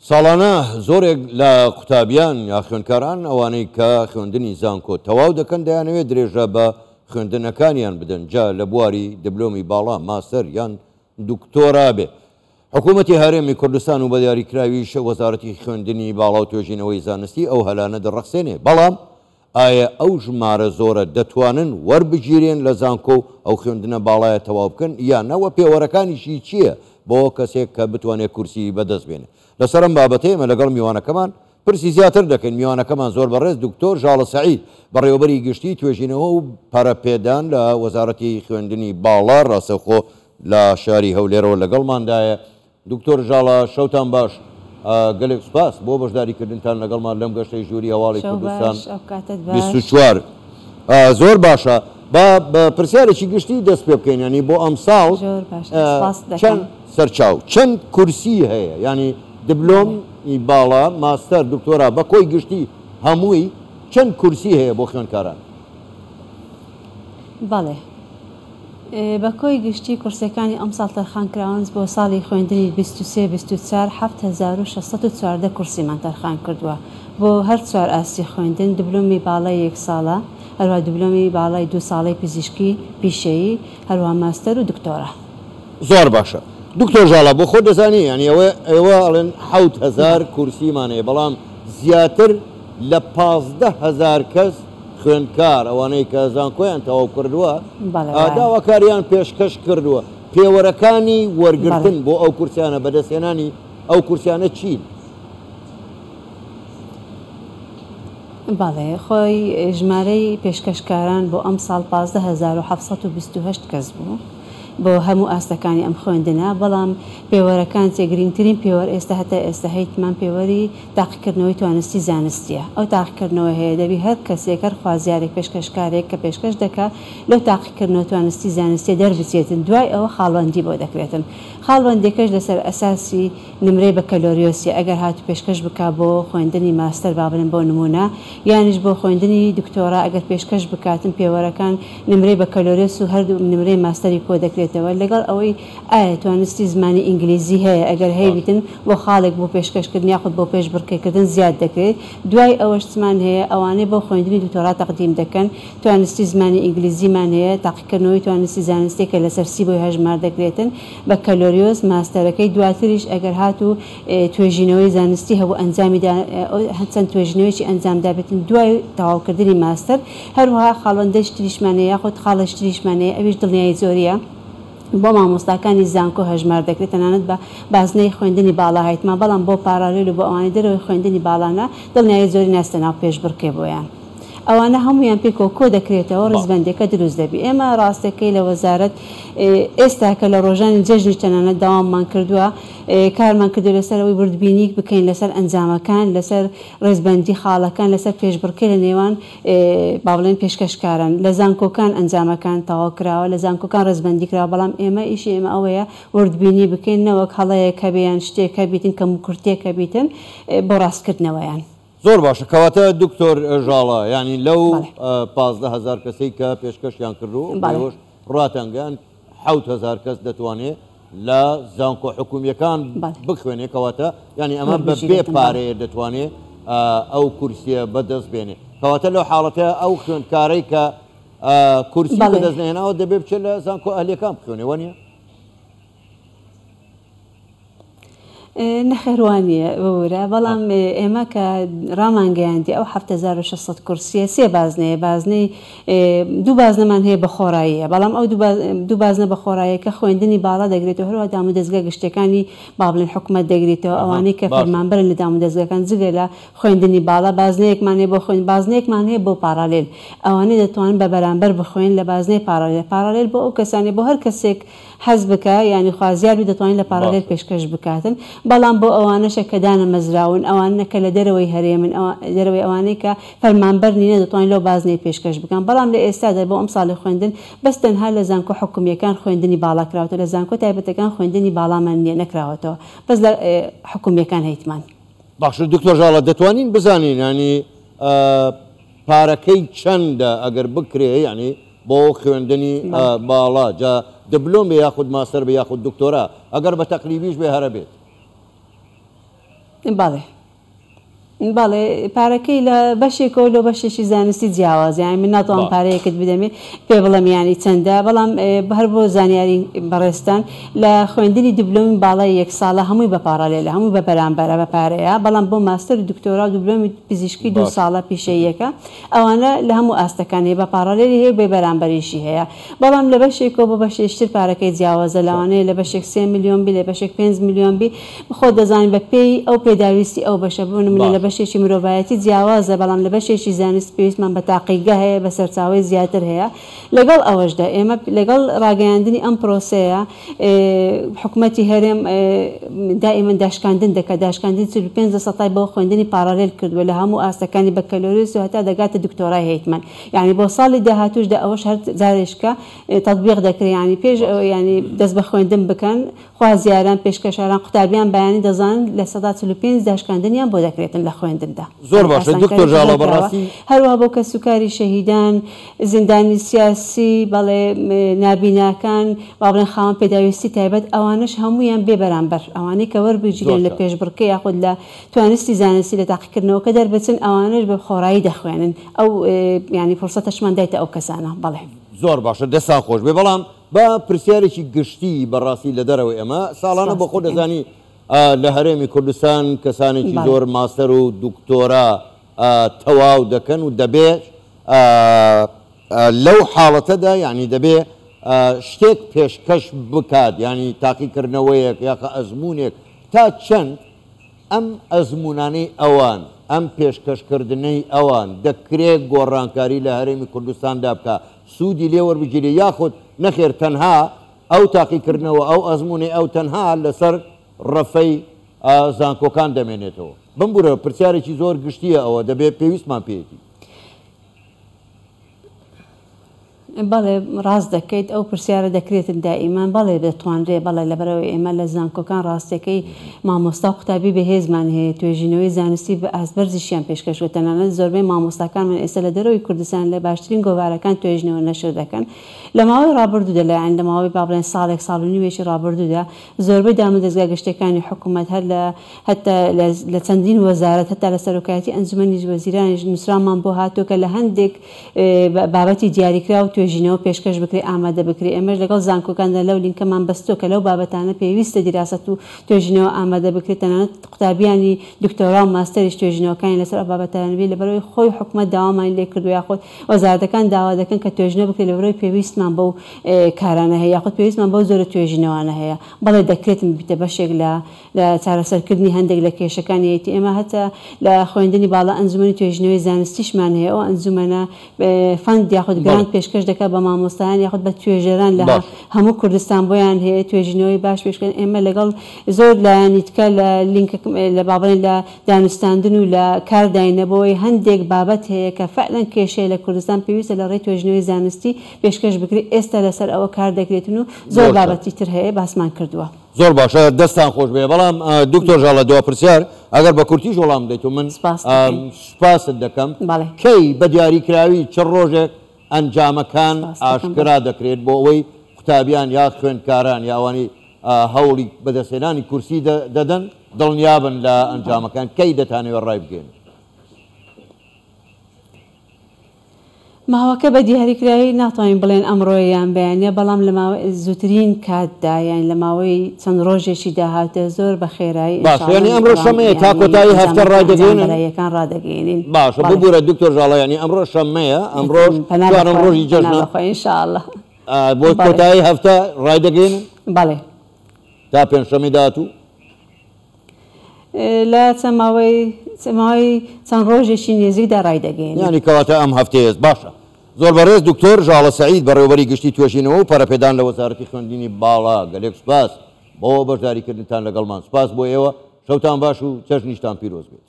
ساڵانە زۆرێک لە قوتابیان یا خوێندکاران ئەوانەی کە خوێندنی زانکۆ تەواو دەکەن دەیانەوێت درێژە بە خوێندنەکانیان بدەن جا لە بواری دبلۆمی باڵا ماستەر یان دکتۆرا بێ. حکوومەتی هەرێمی کوردستان و بە دیاریکراویش وەزارەتی خوێندنی باڵا و توێژینەوەی زانستی ئەو هەلانە دەڕەخسێنێ، بەڵام ئایا ئەو ژمارە زۆرە دەتوانن وەربگیرێن لە زانکۆ ئەو خوێندنە باڵایە تەواو بکەن یانەوە پێوەرەکانیشی چییە بۆ کەسێک کە بتوانێت کورسی بەدەست بێنێ؟ لەسەر ئەم بابەتەیە ئێمە لەگەڵ میوانەکەمان پرسی زیاتر دەکەین. میوانەکەمان زۆر بەڕێز دکتۆر ژاڵە سەعید بەڕێوەبەری گشتی توێژینەوە و پەرەپێدان لە وەزارەتی خوێندنی باڵا ڕاستەوخۆ لە شاری هەولێرەوە لەگەڵماندایە. دکتۆر ژاڵە شەوتان باش، گەلێک سوپاس بۆ بەشداریکردنتان لەگەڵمان لەم گەشتەی ژووری هەواڵی کوردستان 24. زۆر باشە، با بە پرسیارێکی گشتی دەست پێ بکەین، ینی بۆ ئەم ساڵ چەند سەرچاو چەند کورسی هەیە، ینی دبلۆمی باڵا ماستەر دکتۆرا بە کۆی گشتی هەمووی چەند کورسی هەیە بۆ خوێندکاران؟ بەڵێ بە کۆی گشتی کورسەکانی ئەم ساڵ تەرخانکراون بۆ ساڵی خوێندنی 23-24 7614 کورسیمان تەرخان کردووە بۆ هەر چوار ئاسی خوێندن، دبلۆمی باڵای 1 ساڵە، هەروە دبلۆمی باڵای 2 ساڵەی پزیشکی پیشەیی، هەروە ماستەر و دکتۆرا. زۆر باشە. دکتۆر ژاڵە بۆ خۆ دەزانی ینی ئێوە ئەڵێن 7000 کورسیمان هەیە، بەڵام زیاتر لە 15000 کەس خوێندکار ئەوانەی کە زانکۆیان تەواو کردووە داواکاریان پێشکەش کردووە. پێوەرەکانی وەرگرتن بۆ ئەو کورسیانە بەدەستێنانی ئەو کورسیانە چین؟ باڵێ خۆی ژمارەی پێشکەشکاران بۆ ئەم ساڵ 15728 کەس بوو بۆ هەموو ئاستەکانی ئەم خوێندنە، بەڵام پێوەرەکان گرنگترین پێوەر ئێستا هەتا ئێستا هەیتمان پێوەری تاقیکردنەوەی توانستی زانستیە. ئەو تاقیکردنەوە هەیە دەبی هەر کەسێک هەر خوازیارێک پێشکەشکارێک کە پێشکەش دەکات لەو تاقیکردنەوە توانستی زانستی دەربچێتن، دوای ئەوە خاڵوەندی بۆ دەکرێتن. خاڵوەندێکەش لەسەر ئەساسی نمرەی بەکەلۆریۆسی ئەگەر هاتو پێشکەش بک بۆ خوێندنی ماستەر با بڵێن بۆ نمونە، یانیش بۆ خوێندنی دکتۆرا ئەگەر پێشکەش بکاتن پێوەرەکان نمرەی بەکەلۆریۆس و هەردوو نمرەی ماستەری کۆ دەکرێت لەگەڵ ئەوەی ئایا توانستی زمانی ئینگلیزی هەیە، ئەگەر هەیەبیتن بۆ خاڵێک بۆ پێشکەشکردن یاخود بۆ پێش بڕکێکردن زیاد دەکرێت. دوای ئەوەش زمان هەیە ئەوانەی بۆ خوێندنی دکتۆرا تەقدیم دەکەن توانستی زمانی ئینگلیزیمان هەیە، تاقیکردنەوەی توانستی زانستی کە لەسەر 30 هەژمار دەکرێتن بە کەلۆریۆس ماستەرەکەی. دواتریش ئەگەر هاتو توێژینەوەی زانستی هەبوو ئەنجامی چەند توێژینەوەیکی ئەنجامدا بێتن دوای تەواوکردنی ماستەر. هەروەها خاڵەندەی شتریشمانەیە یاخود خاڵە شتریشمانەیە ئەویش دڵنیایی زۆریە بۆ مامۆستاکانی زانکۆ هەژمار دەکرێت تەنانەت بە بازنەی خوێندنی باڵا هایتمان، بەڵام بۆ پارالێل و بۆ ئەوانەی دەرەوەی خوێندنی باڵانە دڵنیایی زۆری ناستە ناو پێش بڕکێ بۆیان. ئەوانە هەمویان پێ کۆ دەکرێتەوە ڕزبەندێکە دروست دەبی. ئێمە ڕاستەکەی لە وەزارەت ئێستا کە لە ڕۆژانی جەژنی تەنانەت داواممان کردووە کارمان کردو لەسەرەوەی بردبینیک بکەین لەسەر ئەنجامەکان، لەسەر ڕێزبەندی خاڵەکان، لەسەر پێشبڕکێ لە نێوان با بڵێن پێشکەشکاران. لە زانکۆکان ئەنجامەکان تەواو کراوە، لە زانکۆکان ڕێزبەندی کراوە، بەڵام ئێمە ئیشی ئێمە ئەوەیە وردبینی بکەین نەوەک هەڵەیە کە بێیان شتێکە بیتن کە موکورتێکە بیتن بۆ ڕاستکردنەوەیان. زۆر باشە. کەواتە دکتۆر ژاڵە ینی لەو 15000 کەسەی کە پێشکەشیان کردو ڕاتەنگەن 7000 کەس دەتوانێت لە زانکۆ حکومیەکان بخوێنێ، کەواتە ینی ئەمە بە بێ پارەیە دەتوانێت ئەو کورسیە بەدەست بێنێ. کەواتە لەو حاڵەتە ئەو خوێندکارەی کە کورسی بەدەستنێنەوە دەبێت بچێت لە زانکۆ ئەهلیەکان بخوێنێ، وانە؟ نەخێوانە بەورە، بەڵام ئێمە کە ڕامانگەیاندی ئەو 7600 کورسیە سێ بازنەیە، بازنەی دوو بازنەمان هەیە بە خۆڕاییە، بەڵام ئەو دوو بازنە بە خۆڕاییە کە خوێندنی باڵا دەگرێتەوە، هەروە دام و دەستگا گشتەکانی با بڵێن حکوومەت دەگرێتەوە، ئەوانەی کە فەرمانبەرن لە دام و دەستگاکان جگە لە خوێندنی باڵا بازنەیەکمان هەیە بۆ خوێن، بازنەیەکمان هەیە بۆ پارالێل، ئەوانەی دەتوانن بە بەرامبەر بخوێن لە بازنەی پارالێل بۆ ئەو کەسانی بۆ هەر کەسێک حەز بکە ینی خوازیاری دەتوانین لە پارالێل پێشکەش بکاتن، بەڵام بۆ ئەوانەشە کە دانەمەزراون ئەوانە کە لە دەرەوەی هەرێمن دەرەوەی ئەوانەی کە فەرمانبەر نینە دەتوانین لەو بازنەی پێشکەش بکەن، بەڵام لە ئێستادا بۆ ئەم ساڵی خوێندن بەس تەنها لە زانکۆ حکومیەکان خوێندنی باڵا کراوەتەوە، لە زانکۆ تایبەتەکان خوێندنی باڵامان نییە نەکراوەتەوە، بەس لە حکومیەکان هەیتمان. باشە دکتۆر ژاڵە دەتوانین بزانین ینی پارەکەی چەندە ئەگەر بکرێ ینی بۆ خوێندنی باڵا جا دبلۆم بێ یاخود ماستەر بێ یاخود دکتۆرا ئەگەر بە تەقریبیش بێ هەرە بێت؟ باڵێ باڵێ پارەکەی لە بەشێکەوە لە بەشێکی زانستی جیاوازی من ناتوان پارەیەکت بدەمێ پێ بڵم ینی چەندە بەڵام هەر بۆ زانیاری بەڕێستان لە خوێندنی دیبلۆمی باڵای 1 ساڵە هەمووی بە پارالێلە هەمووی بە بەرامبەرە بە پارەیە بەڵام بۆ ماستەر دکتۆرا و دیبلۆمی پزیشکی 2 ساڵە پیشەیەکە ئەوانە لە هەموو ئاستەکانی بە پارالێلی هەیە بێ بەرامبەریشی هەیە بەڵام لە بەشێکەوە بۆ بەشێشتر پارەکەی جیاوازە لەوانەیە لە بەشێک 3 میلیۆن بی لە بەشێک 5 میلیۆن بی خۆ دەزانین بە پێی ئەو پێداویستی ئەو بەشە بوون منە لە بەشێکی مرۆڤایەتی جیاوازە بەڵام لە بەشێکی زانست پێویستمان بە تاقیگە هەیە بە سەرچاوی زیاتر هەیە لەگەڵ ئەوەشدا ئێمە لەگەڵ ڕاگەیاندنی ئەم پرۆسەیە حکوومەتی هەرێم دائیمەن داشکاندن دەکات داشکاندنی 45% بۆ خوێندنی پارالێل کردووە لە هەموو ئاستەکانی بەکەلۆریس و هەتا دەگاتە دکتۆرای هەیتمان یعنی بۆ ساڵی داهاتووشدا ئەوەش هەر جارێشکە تەطبیق دەکرێت ینی پێش ینی دەست بە خوێندن بکەن خوازیاران پێشکەشاران قوتابیان بەیانی دەزانن لە 145 داشکاندنیان بۆ دەکرێتن لە خوێندندا زۆر باشە دکتۆر ژاڵە بەڕاستی هەروەها بۆ کە سوکاری شەهیدان زیندانی سیاسی بەڵێ نابیناکان با بڵێن خاوەن پێداویستی تایبەت ئەوانش هەمویان بێ بەرامبەر ئەوانەی کە وەربگیرێن لە پێشبڕکە یاخود لە توانستی زانستی لە تاقیکردنەوە کە دەربچن ئەوانش بە خۆڕایی دەخوێنن ئەو ینی فرسەتەشمان دایتە ئەو کەسانە بەڵێ زۆر باشە دەستان خۆش بێ بەڵام بە پرسیارێکی گشتی بەڕاستی لە دەرەوەی ئەمە ساڵانە بە خۆ دەزانی لە هەرێمی کوردستان کەسانێکی زۆر ماستەر و دکتۆرا تەواو دەکەن و دەبێت لەو حاڵەتەدا یعنی دەبێت شتێک پێشکەش بکات ینی تاقیکردنەوەیەک یاخە ئەزمونێک تا چەند ئەم ئەزمونانەی ئەوان ئەم پێشکەشکردنەی ئەوان دەکرێت گۆڕانکاری لە هەرێمی کوردستاندا بکە سوودی لێ وەربگیرێ یاخود نەخێر تەنها ئەو تاقیکردنەوە ئەو ئەزمونی ئەو تەنها لەسەر ڕەفەی زانکۆکان دەمێنێتەوە بمبورە پرسیارێکی زۆر گشتیە ئەوە دەبێت پێویستمان پێێتی بەڵێ ڕاست دەکەیت ئەو پرسیارە دەکرێتن دائیمان بەڵێ دەتوانرێ بەڵێ لەبەرەوەی ئێمە لە زانکۆکان ڕاستەکەی مامۆستا قوتابی بەهێزمان هەیە توێژینەوەی زانستی بە ئاسبەرزیشیان پێشکەشوە تەنانەت زۆربەی مامۆستاکانمان ئێستا لە دەرەوەی کوردستان لە باشترین گۆوارەکان توێژنەوە نەشر دەکەن لە ماوەی ڕابردوودا لەیان لە ماوەی با بڵێن ساڵێک ساڵ و نیوێکی ڕابردوودا زۆربەی دامەدەستگا گشتەکانی حکوومەت هەر هەتا لە چەندین وەزارەت هەتا لە سەرۆکایەتی ئەنجومەنی وەزیرانی نووسرامان بۆ هاتووە کە لە هەندێک بابەتی دیاریکرا و توێژینەوە پێشکەش بکرێ ئامادە بکرێ ئێمەش لەگەڵ زانکۆکاندا لەو لینکەمان بەستۆ کە لەو بابەتانە پێویستە دیراست و توێژینەوە ئامادە بکرێت تەنانەت قوتابیانی دکتۆرا و ماستەریش توێژینەوەکانی لەسەر بابەتانە بێ لەبەرەوەی خۆی حکوومەت داوامان لێ کردو یاخود وەزارەتەکان داوا دەکەن کە توێژینە بکرێت لەبەرەوەی پێویستمان بەو کارانە هەیە یاخود پێویستمان بەو زۆرە توێژینەوەوانە هەیە بەڵێ دەکرێتم بیتە بەشێک لە چارەسەرکردنی هەندێک لە کێشەکانی هەیەی ئێمە هەتا لە خوێندنی باڵا ئەنجومەنی توێژینەوەی زانستیشمان هەیە ئەو ئەنجومەنە فەند یاخود گرانت پێشکەش دەکات بە مامۆستایان یاخود بە توێژەران لە هەموو کوردستان بۆیان هەیە توێژینەوەی باش پێشکەن ئێمە لەگەڵ زۆر لایانی تکە لە لینک لە بابڵێن لە دانوستاندن و لە کارداینەبەوەی هەندێک بابەت هەیە کە فعلەن کێشەیە لە کوردستان پێویستە لە ڕێی توێژینەوەی زانستی پێشکەش بکرێت ئێستا لەسەر ئەوە کار دەکرێتن و زۆر بابەتی تر هەیە باسمان کردووە زۆر باشە دەستان خۆش بێ بەڵام دکتۆر ژاڵە دوا پرسیار ئەگەر بە کورتیش وەڵام بدەیت و من سوپاست دەکەم کەی بە دیاریکراوی چ ڕۆژێک ئەنجامەکان ئاشکرا دەکرێت بۆ ئەوەی قوتابیان یا خوێندکاران یاوانی هەوڵی بەدەستێنانی کورسی دەدەن دڵنیابن لە ئەنجامەکان کەی دەتانەوێت ڕای بگەن ماوەکە بە دیاریکراوی ناتوانین بڵێن ئەمڕۆیان بەیانە بەڵام لە ماوەی زووترین کاتدا یان لە ماوەی چەند ڕۆژێکی داهاتە زۆر بە خێرایی باشێنی ئەمڕۆ شەمەیە تا کۆتایی هەفتە ڕادەگەێنەکان ڕادەگەێنین باشە ببوورە دکتۆر ژاڵە ینی ئەمڕۆ شەمەیە ئەمڕۆژ ڕۆژی جەژنە ئینشاءالله بۆ کۆتایی هەفتە ڕایدەگەێنن بەڵێ تا پێنجشەمەی داهاتوو لە چەماوەی چەند ڕۆژێکی نێزیکدا ڕایدەگەین ینی کەواتە ئەم هەفتەیە باشە زۆر بەڕێز دکتۆر ژاڵە سەعید بەڕێوەبەری گشتی توێژینەوە و پەرەپێدان لە وەزارەتی خوێندنی باڵا گەلێک سوپاس بۆ بەشداریکردنتان لەگەڵمان سوپاس بۆ ئێوە شەوتان باش و چەشنیشتان پیرۆز بێت